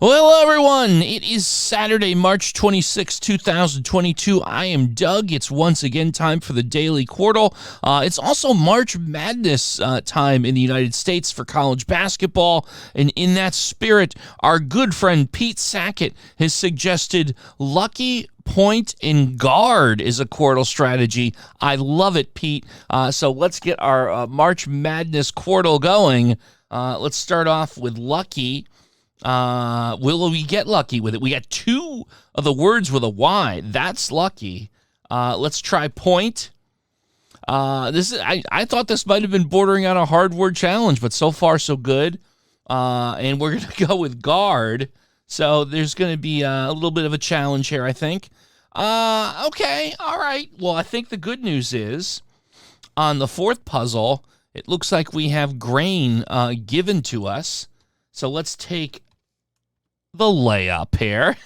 Well, hello, everyone. It is Saturday, March 26, 2022. I am Doug. It's once again time for the Daily Quordle. It's also March Madness time in the United States for college basketball. And in that spirit, our good friend Pete Sackett has suggested lucky point and guard is a Quordle strategy. I love it, Pete. So let's get our March Madness Quordle going. Let's start off with lucky. Will we get lucky with it? We got two of the words with a Y. That's lucky. Let's try point. I thought this might have been bordering on a hard word challenge, but so far so good. And we're gonna go with guard. So there's gonna be a little bit of a challenge here, I think. Okay, all right. Well, I think the good news is on the fourth puzzle, it looks like we have grain given to us. So let's take the layup here.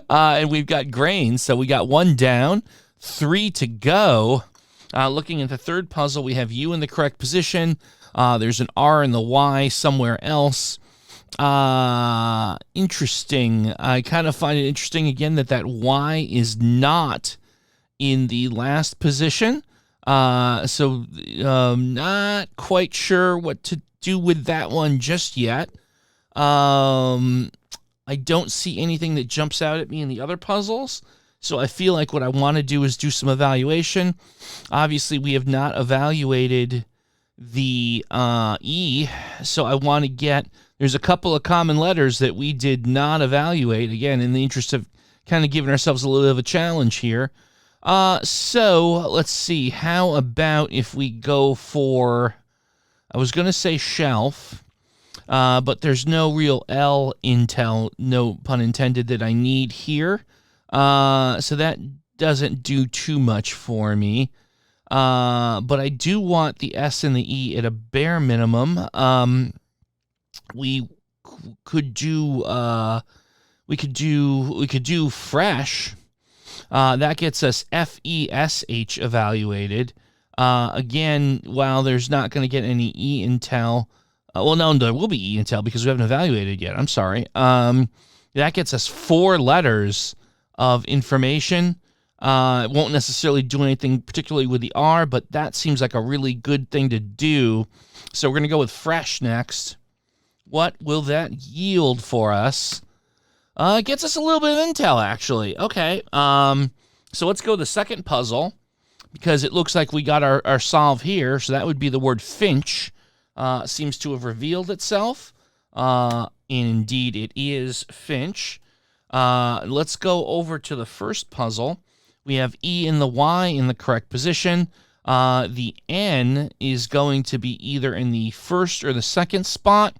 And we've got grain, so we got one down, 3 to go. Looking at the third puzzle, we have U in the correct position. There's an R and the Y somewhere else. Interesting. I kind of find it interesting, again, that Y is not in the last position. So not quite sure what to do with that one just yet. I don't see anything that jumps out at me in the other puzzles, so I feel like what I want to do is do some evaluation. Obviously, we have not evaluated the E, so I want to get... There's a couple of common letters that we did not evaluate, again, in the interest of kind of giving ourselves a little bit of a challenge here. So, let's see. How about if we go for... I was going to say shelf, but there's no real L intel, no pun intended, that I need here. So that doesn't do too much for me. But I do want the S and the E at a bare minimum. We could do fresh. That gets us FESH evaluated. Again, while there's not going to get any E intel, well, no, there will be E intel because we haven't evaluated yet. I'm sorry. That gets us 4 letters of information. It won't necessarily do anything particularly with the R, but that seems like a really good thing to do. So we're going to go with fresh next. What will that yield for us? It gets us a little bit of intel, actually. Okay. So let's go to the second puzzle, because it looks like we got our solve here. So that would be the word finch. Seems to have revealed itself. And indeed, it is finch. Let's go over to the first puzzle. We have E and the Y in the correct position. The N is going to be either in the first or the second spot.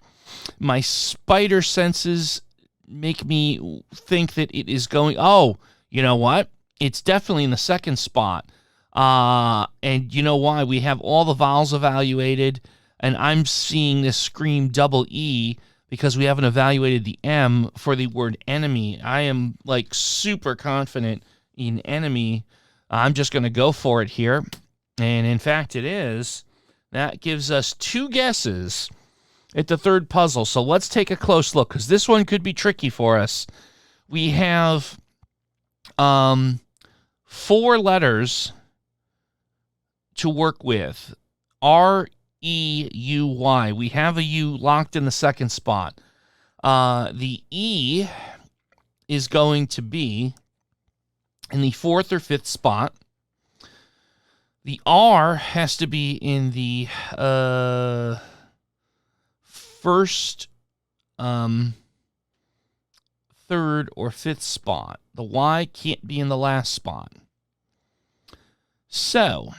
My spider senses make me think that it is going... Oh, you know what? It's definitely in the second spot. And you know why? We have all the vowels evaluated, and I'm seeing this scream double E because we haven't evaluated the M for the word enemy. I am, like, super confident in enemy. I'm just going to go for it here. And, in fact, it is. That gives us 2 guesses at the third puzzle. So let's take a close look, because this one could be tricky for us. We have 4 letters to work with. R-E-U-Y. We have a U locked in the second spot. The E is going to be in the 4th or 5th spot. The R has to be in the first, 3rd, or 5th spot. The Y can't be in the last spot. So...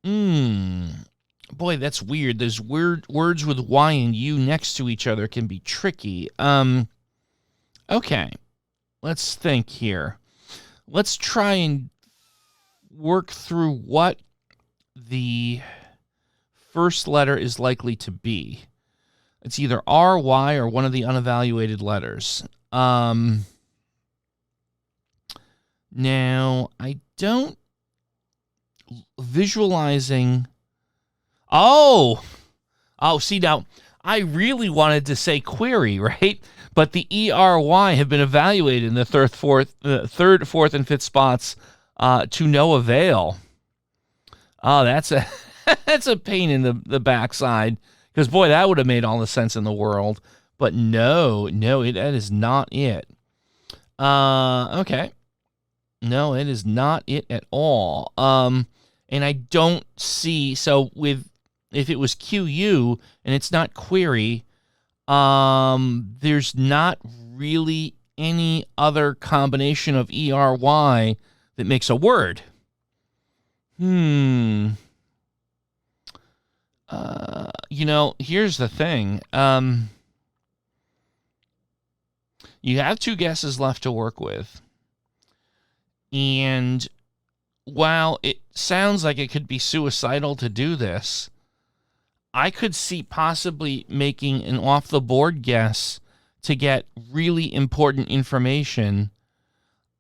boy, that's weird. Those words with Y and U next to each other can be tricky. Okay, let's think here. Let's try and work through what the first letter is likely to be. It's either R, Y, or one of the unevaluated letters. Now, I don't... Visualizing... Oh, see, now, I really wanted to say query, right? but the ERY have been evaluated in the third, fourth, and fifth spots to no avail. Oh, that's a that's a pain in the backside, because boy, that would have made all the sense in the world. But no, that is not it. Okay. No, it is not it at all. And I don't see, so if it was QU and it's not query, there's not really any other combination of ERY that makes a word. Here's the thing. You have two guesses left to work with. And while it sounds like it could be suicidal to do this, I could see possibly making an off-the-board guess to get really important information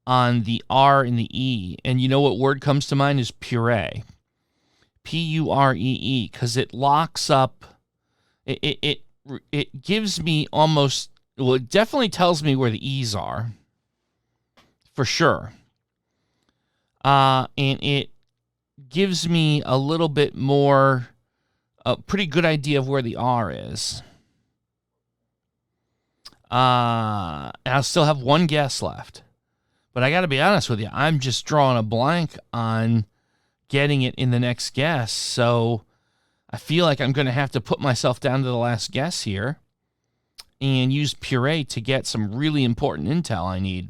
on the R and the E. And you know what word comes to mind is puree. P-U-R-E-E, because it locks up, it gives me almost, well, it definitely tells me where the E's are, for sure. And it gives me a little bit more, a pretty good idea of where the R is. And I'll still have one guess left. But I got to be honest with you, I'm just drawing a blank on getting it in the next guess. So I feel like I'm going to have to put myself down to the last guess here and use puree to get some really important intel I need.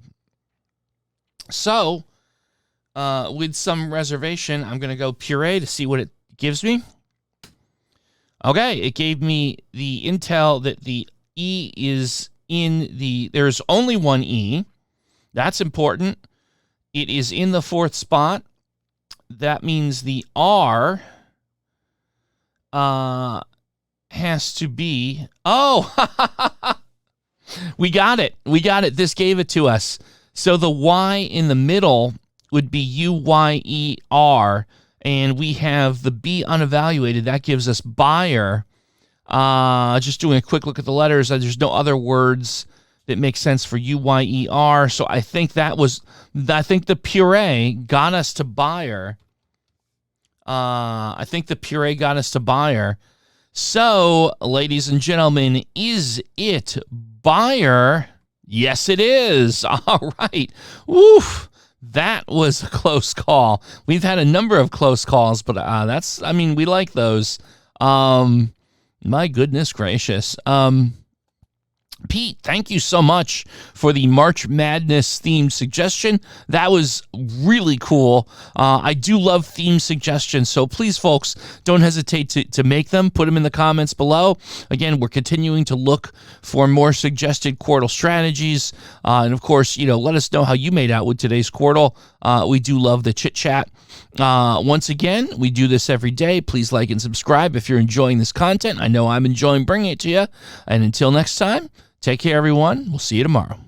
So, with some reservation, I'm going to go puree to see what it gives me. Okay, it gave me the intel that the E is there's only one E. That's important. It is in the fourth spot. That means the R has to be, we got it. This gave it to us. So the Y in the middle would be UYER, and we have the B unevaluated. That gives us buyer. Just doing a quick look at the letters, there's no other words that make sense for UYER. So I think the puree got us to buyer. So, ladies and gentlemen, is it buyer? Yes, it is. All right. Woof. That was a close call. We've had a number of close calls, but we like those. My goodness gracious. Pete, thank you so much for the March Madness themed suggestion. That was really cool. I do love theme suggestions, so please, folks, don't hesitate to make them. Put them in the comments below. Again, we're continuing to look for more suggested Quordle strategies. And, of course, let us know how you made out with today's Quordle. We do love the chit-chat. Once again, we do this every day. Please like and subscribe if you're enjoying this content. I know I'm enjoying bringing it to you. And until next time, take care, everyone. We'll see you tomorrow.